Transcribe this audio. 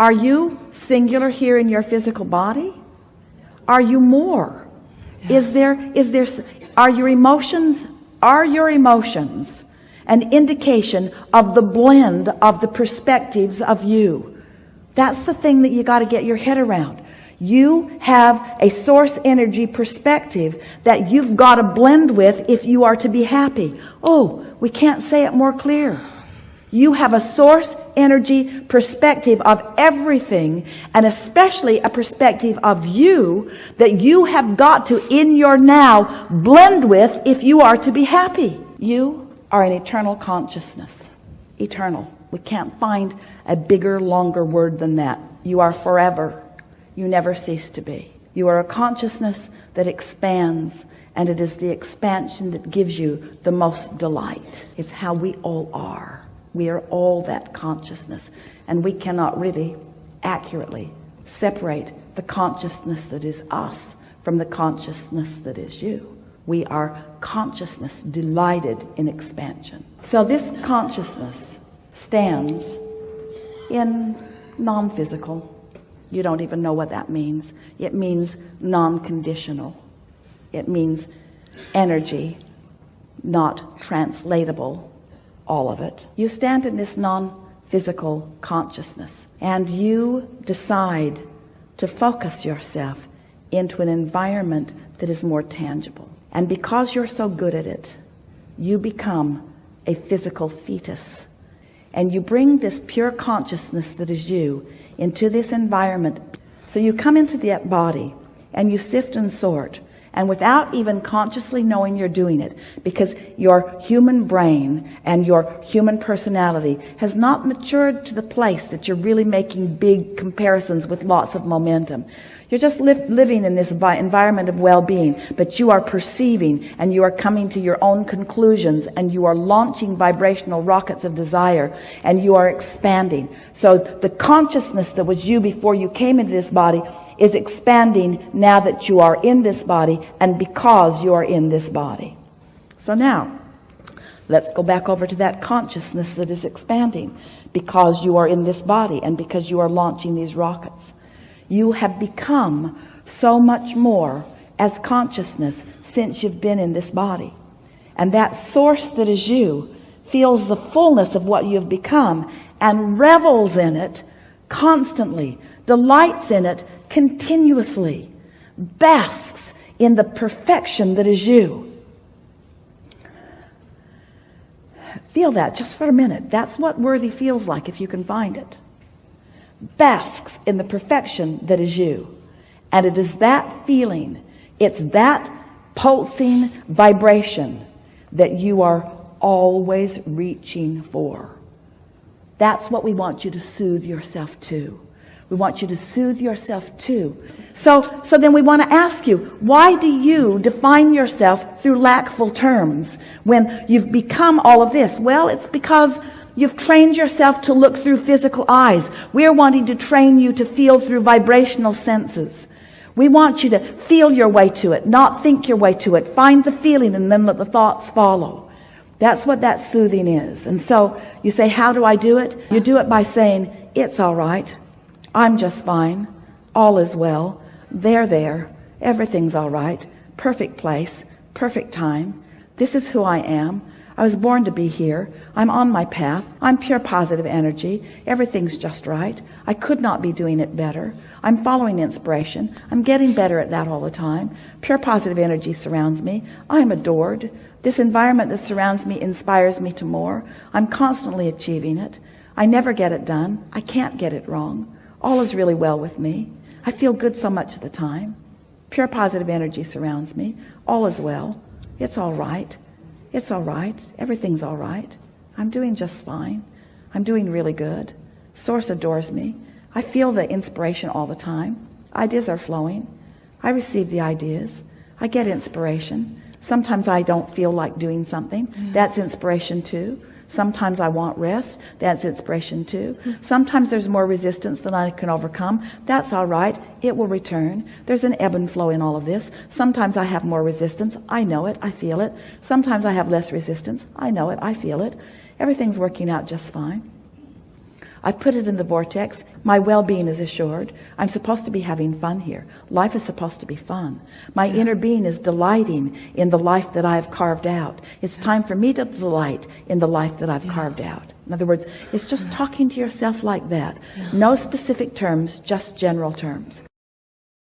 Are you singular here in your physical body? Are you more? Yes. Are your emotions an indication of the blend of the perspectives of you? That's the thing that you got to get your head around. You have a source energy perspective that you've got to blend with if you are to be happy. Oh, we can't say it more clear. You have a source energy perspective of everything, and especially a perspective of you that you have got to, in your now, blend with if you are to be happy. You are an eternal consciousness. Eternal. We can't find a bigger, longer word than that. You are forever. You never cease to be. You are a consciousness that expands, and it is the expansion that gives you the most delight. It's how we all are. We are all that consciousness, and we cannot really accurately separate the consciousness that is us from the consciousness that is you. We are consciousness delighted in expansion. So this consciousness stands in non-physical. You don't even know what that means. It means non-conditional. It means energy, not translatable, all of it. You stand in this non-physical consciousness, and you decide to focus yourself into an environment that is more tangible. And because you're so good at it, you become a physical fetus. And you bring this pure consciousness that is you into this environment. So you come into that body and you sift and sort, and without even consciously knowing you're doing it, because your human brain and your human personality has not matured to the place that you're really making big comparisons with lots of momentum. You're just living in this environment of well-being, but you are perceiving, and you are coming to your own conclusions, and you are launching vibrational rockets of desire, and you are expanding. So the consciousness that was you before you came into this body is expanding now that you are in this body, and because you are in this body. So now, let's go back over to that consciousness that is expanding because you are in this body and because you are launching these rockets. You have become so much more as consciousness since you've been in this body. And that source that is you feels the fullness of what you have become and revels in it constantly, delights in it continuously, basks in the perfection that is you. Feel that just for a minute. That's what worthy feels like if you can find it. Basks in the perfection that is you. And it is that feeling, it's that pulsing vibration that you are always reaching for. That's what we want you to soothe yourself to. We want you to soothe yourself to. So then we want to ask you, why do you define yourself through lackful terms when you've become all of this? Well, it's because you've trained yourself to look through physical eyes. We're wanting to train you to feel through vibrational senses. We want you to feel your way to it, not think your way to it. Find the feeling and then let the thoughts follow. That's what that soothing is. And so you say, how do I do it? You do it by saying, it's all right. I'm just fine. All is well. They're there. Everything's all right. Perfect place. Perfect time. This is who I am. I was born to be here. I'm on my path. I'm pure positive energy. Everything's just right. I could not be doing it better. I'm following inspiration. I'm getting better at that all the time. Pure positive energy surrounds me. I'm adored. This environment that surrounds me inspires me to more. I'm constantly achieving it. I never get it done. I can't get it wrong. All is really well with me. I feel good so much of the time. Pure positive energy surrounds me. All is well. It's all right. It's all right. Everything's all right. I'm doing just fine. I'm doing really good. Source adores me. I feel the inspiration all the time. Ideas are flowing. I receive the ideas. I get inspiration. Sometimes I don't feel like doing something. That's inspiration too. Sometimes I want rest. That's inspiration too. Sometimes there's more resistance than I can overcome. That's all right. It will return. There's an ebb and flow in all of this. Sometimes I have more resistance. I know it. I feel it. Sometimes I have less resistance. I know it. I feel it. Everything's working out just fine. I've put it in the vortex. My well-being is assured. I'm supposed to be having fun here. Life is supposed to be fun. My inner being is delighting in the life that I've carved out. It's time for me to delight in the life that I've carved out. In other words, it's just talking to yourself like that. No specific terms, just general terms.